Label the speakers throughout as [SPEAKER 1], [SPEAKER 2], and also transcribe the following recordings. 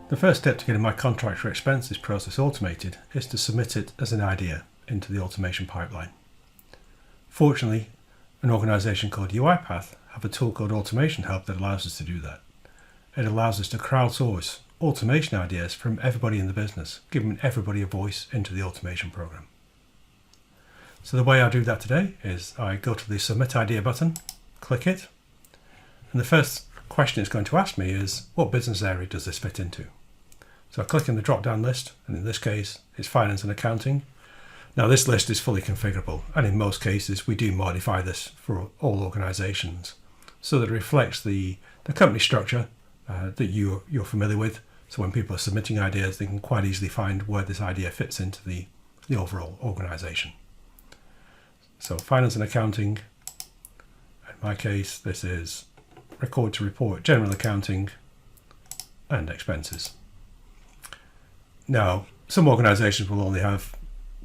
[SPEAKER 1] The first step to getting my contractor expenses process automated is to submit it as an idea into the automation pipeline. Fortunately, an organisation called UiPath have a tool called Automation Hub that allows us to do that. It allows us to crowdsource automation ideas from everybody in the business, giving everybody a voice into the automation program. So the way I do that today is I go to the Submit Idea button, click it, and the first question it's going to ask me is, what business area does this fit into? So I click in the drop-down list, and in this case, it's finance and accounting. Now this list is fully configurable, and in most cases, we do modify this for all organizations so that it reflects the company structure that you're familiar with. So when people are submitting ideas, they can quite easily find where this idea fits into the overall organization. So finance and accounting, in my case, this is record to report, general accounting, and expenses. Now, some organizations will only have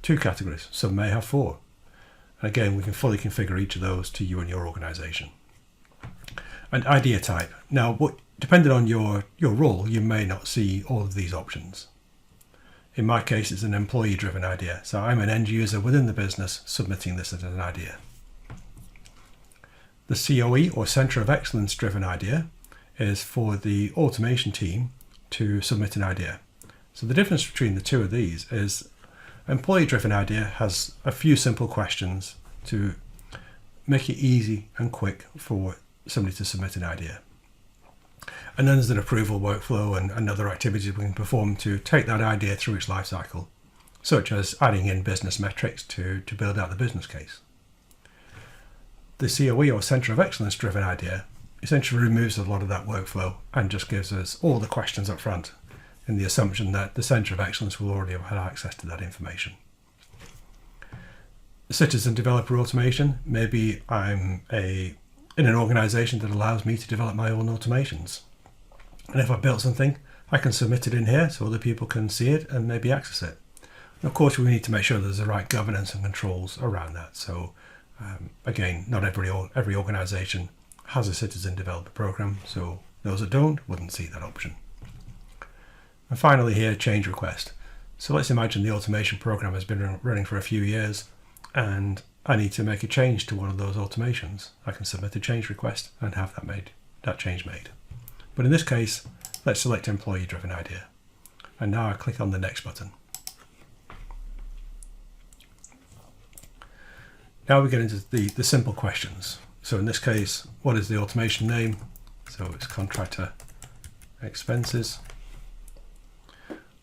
[SPEAKER 1] 2 categories, some may have 4. And again, we can fully configure each of those to you and your organization. And idea type. Now, depending on your role, you may not see all of these options. In my case, it's an employee-driven idea. So I'm an end user within the business submitting this as an idea. The COE, or Centre of Excellence driven idea, is for the automation team to submit an idea. So the difference between the two of these is employee-driven idea has a few simple questions to make it easy and quick for somebody to submit an idea. And then there's an approval workflow and other activities we can perform to take that idea through its life cycle, such as adding in business metrics to build out the business case. The COE, or Centre of Excellence driven idea, essentially removes a lot of that workflow and just gives us all the questions up front in the assumption that the Centre of Excellence will already have had access to that information. Citizen developer automation, maybe I'm in an organisation that allows me to develop my own automations. And if I built something, I can submit it in here so other people can see it and maybe access it. And of course, we need to make sure there's the right governance and controls around that. So again, not every organisation has a citizen developer program, so those that don't wouldn't see that option. And finally here, change request. So let's imagine the automation program has been running for a few years and I need to make a change to one of those automations. I can submit a change request and have that change made. But in this case, let's select employee driven idea. And now I click on the next button. Now we get into the simple questions. So in this case, what is the automation name? So it's Contractor Expenses.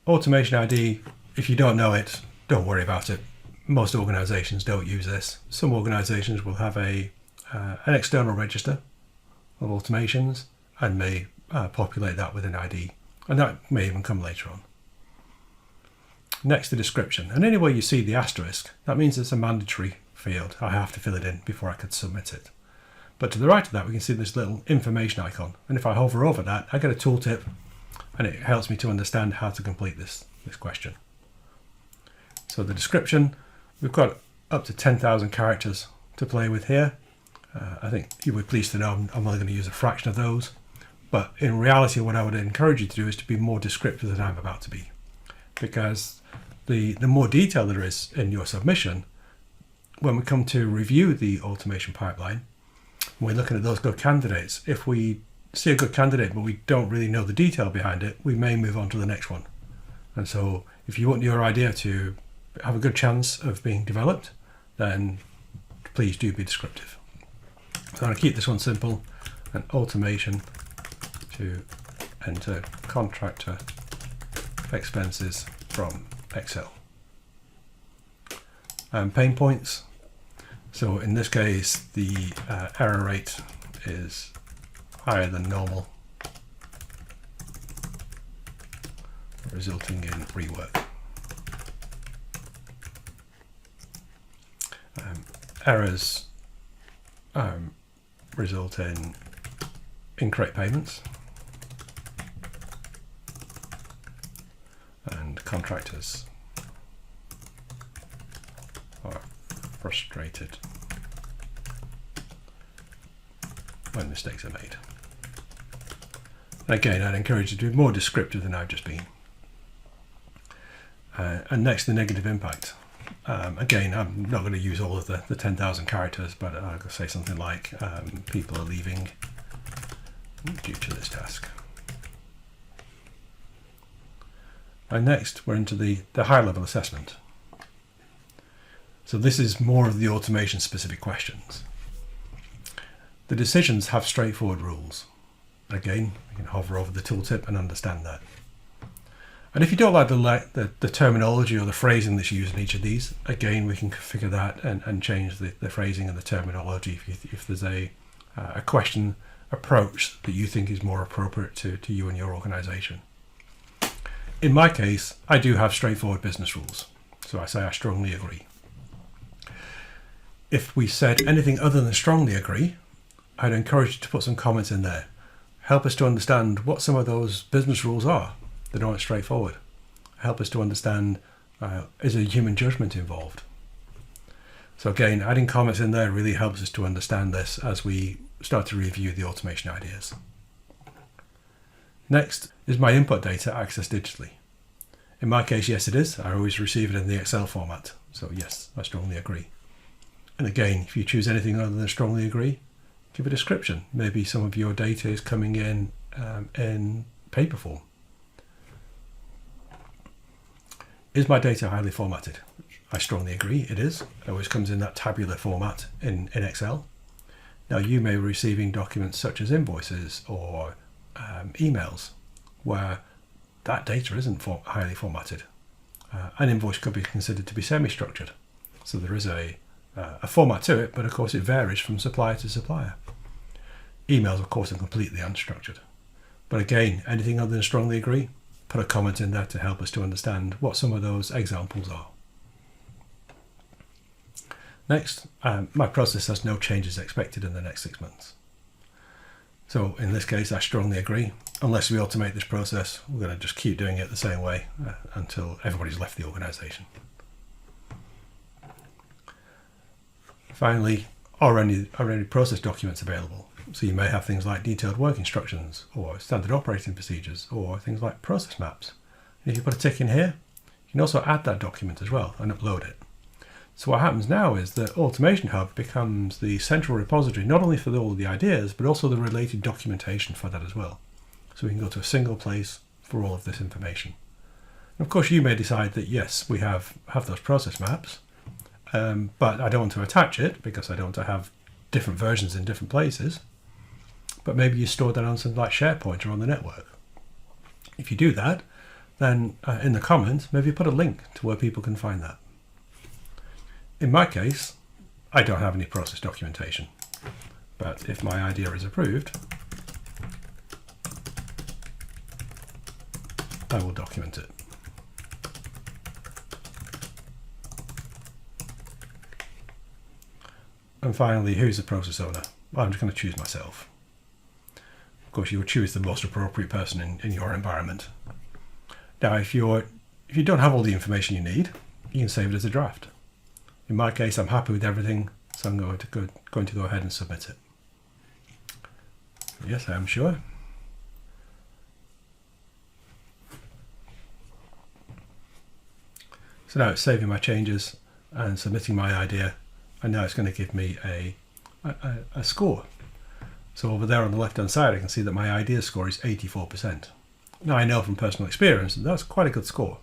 [SPEAKER 1] Automation ID, if you don't know it, don't worry about it. Most organizations don't use this. Some organizations will have an external register of automations and may populate that with an ID, and that may even come later on. Next, the description. And anywhere you see the asterisk, that means it's a mandatory field. I have to fill it in before I could submit it. But to the right of that, we can see this little information icon. And if I hover over that, I get a tooltip and it helps me to understand how to complete this question. So the description, we've got up to 10,000 characters to play with here. I think you would be pleased to know I'm only going to use a fraction of those. But in reality, what I would encourage you to do is to be more descriptive than I'm about to be. Because the more detail there is in your submission, when we come to review the automation pipeline, when we're looking at those good candidates, if we see a good candidate but we don't really know the detail behind it, we may move on to the next one. And so if you want your idea to have a good chance of being developed, then please do be descriptive. So I'm going to keep this one simple, and automation to enter contractor expenses from Excel. Pain points. So in this case, the error rate is higher than normal, resulting in rework. Errors result in incorrect payments, and contractors are frustrated when mistakes are made. Again, I'd encourage you to be more descriptive than I've just been. And next, the negative impact. Again, I'm not going to use all of the 10,000 characters, but I'll say something like people are leaving due to this task. And next, we're into the high-level assessment. So this is more of the automation-specific questions. The decisions have straightforward rules. Again, you can hover over the tooltip and understand that. And if you don't like the terminology or the phrasing that's used in each of these, again, we can configure that and change the phrasing and the terminology if there's a question approach that you think is more appropriate to you and your organization. In my case, I do have straightforward business rules. So I say I strongly agree. If we said anything other than strongly agree, I'd encourage you to put some comments in there. Help us to understand what some of those business rules are that aren't straightforward. Help us to understand, is there human judgment involved? So again, adding comments in there really helps us to understand this as we start to review the automation ideas. Next, is my input data accessed digitally? In my case, yes it is. I always receive it in the Excel format. So yes, I strongly agree. And again, if you choose anything other than strongly agree, give a description. Maybe some of your data is coming in paper form. Is my data highly formatted? I strongly agree, it is. It always comes in that tabular format in Excel. Now you may be receiving documents such as invoices or emails where that data isn't highly formatted. An invoice could be considered to be semi-structured. So there is a format to it, but of course it varies from supplier to supplier. Emails, of course, are completely unstructured. But again, anything other than strongly agree, put a comment in there to help us to understand what some of those examples are. Next, my process has no changes expected in the next 6 months. So in this case, I strongly agree. Unless we automate this process, we're going to just keep doing it the same way until everybody's left the organization. Finally, are any process documents available? So you may have things like detailed work instructions or standard operating procedures or things like process maps. And if you put a tick in here, you can also add that document as well and upload it. So what happens now is that Automation Hub becomes the central repository, not only for all of the ideas, but also the related documentation for that as well. So we can go to a single place for all of this information. And of course, you may decide that yes, we have those process maps, but I don't want to attach it because I don't want to have different versions in different places. But maybe you store that on something like SharePoint or on the network. If you do that, then in the comments, maybe put a link to where people can find that. In my case, I don't have any process documentation, but if my idea is approved, I will document it. And finally, who's the process owner? Well, I'm just going to choose myself. Of course, you would choose the most appropriate person in your environment. Now, if you don't have all the information you need, you can save it as a draft. In my case, I'm happy with everything, so I'm going to go ahead and submit it. Yes, I am sure. So now it's saving my changes and submitting my idea, and now it's going to give me a score. So over there on the left hand side, I can see that my idea score is 84%. Now I know from personal experience that that's quite a good score.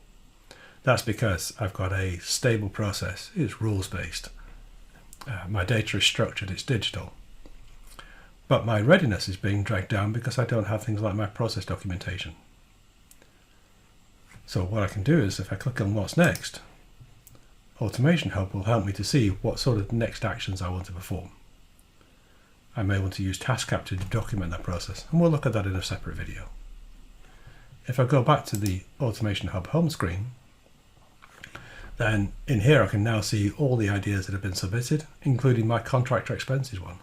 [SPEAKER 1] That's because I've got a stable process. It's rules-based. My data is structured. It's digital. But my readiness is being dragged down because I don't have things like my process documentation. So what I can do is if I click on what's next, Automation Hub will help me to see what sort of next actions I want to perform. I may want to use Task Capture to document that process, and we'll look at that in a separate video. If I go back to the Automation Hub home screen, then in here I can now see all the ideas that have been submitted, including my Contractor Expenses one.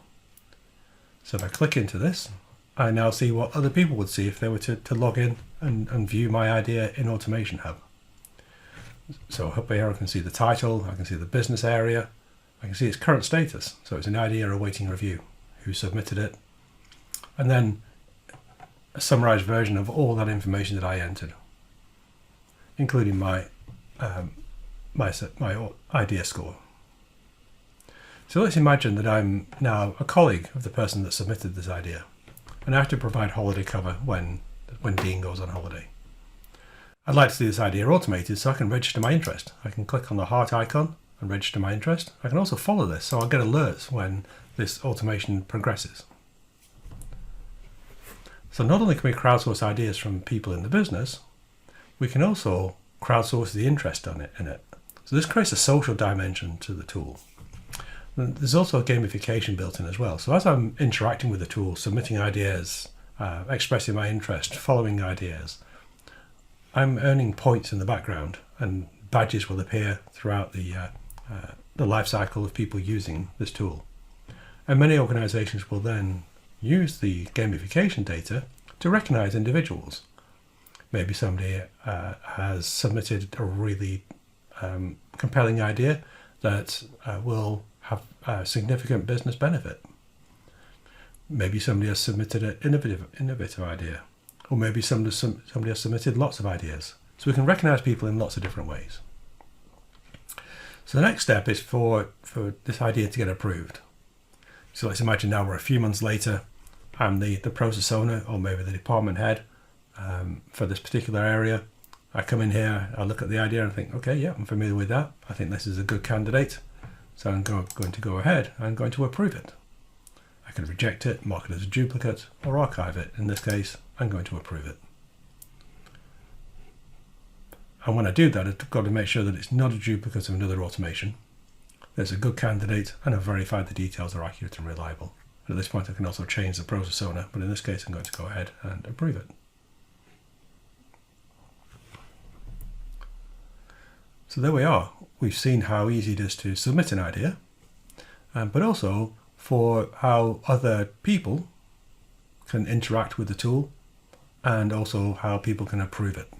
[SPEAKER 1] So if I click into this, I now see what other people would see if they were to log in and view my idea in Automation Hub. So up here I can see the title, I can see the business area, I can see its current status. So it's an idea awaiting review, who submitted it. And then a summarized version of all that information that I entered, including my idea score. So let's imagine that I'm now a colleague of the person that submitted this idea, and I have to provide holiday cover when Dean goes on holiday. I'd like to see this idea automated so I can register my interest. I can click on the heart icon and register my interest. I can also follow this so I'll get alerts when this automation progresses. So not only can we crowdsource ideas from people in the business, we can also crowdsource the interest in it. So this creates a social dimension to the tool. There's also gamification built in as well. So as I'm interacting with the tool, submitting ideas, expressing my interest, following ideas, I'm earning points in the background, and badges will appear throughout the life cycle of people using this tool. And many organizations will then use the gamification data to recognize individuals. Maybe somebody has submitted a really compelling idea that will have a significant business benefit. Maybe somebody has submitted an innovative idea, or maybe somebody has submitted lots of ideas. So we can recognize people in lots of different ways. So the next step is for this idea to get approved. So let's imagine now we're a few months later. I'm the process owner, or maybe the department head for this particular area. I come in here, I look at the idea and think, okay, yeah, I'm familiar with that. I think this is a good candidate. So I'm going to go ahead. I'm going to approve it. I can reject it, mark it as a duplicate, or archive it. In this case, I'm going to approve it. And when I do that, I've got to make sure that it's not a duplicate of another automation. There's a good candidate, and I've verified the details are accurate and reliable. And at this point, I can also change the process owner, but in this case, I'm going to go ahead and approve it. So there we are. We've seen how easy it is to submit an idea, but also for how other people can interact with the tool, and also how people can approve it.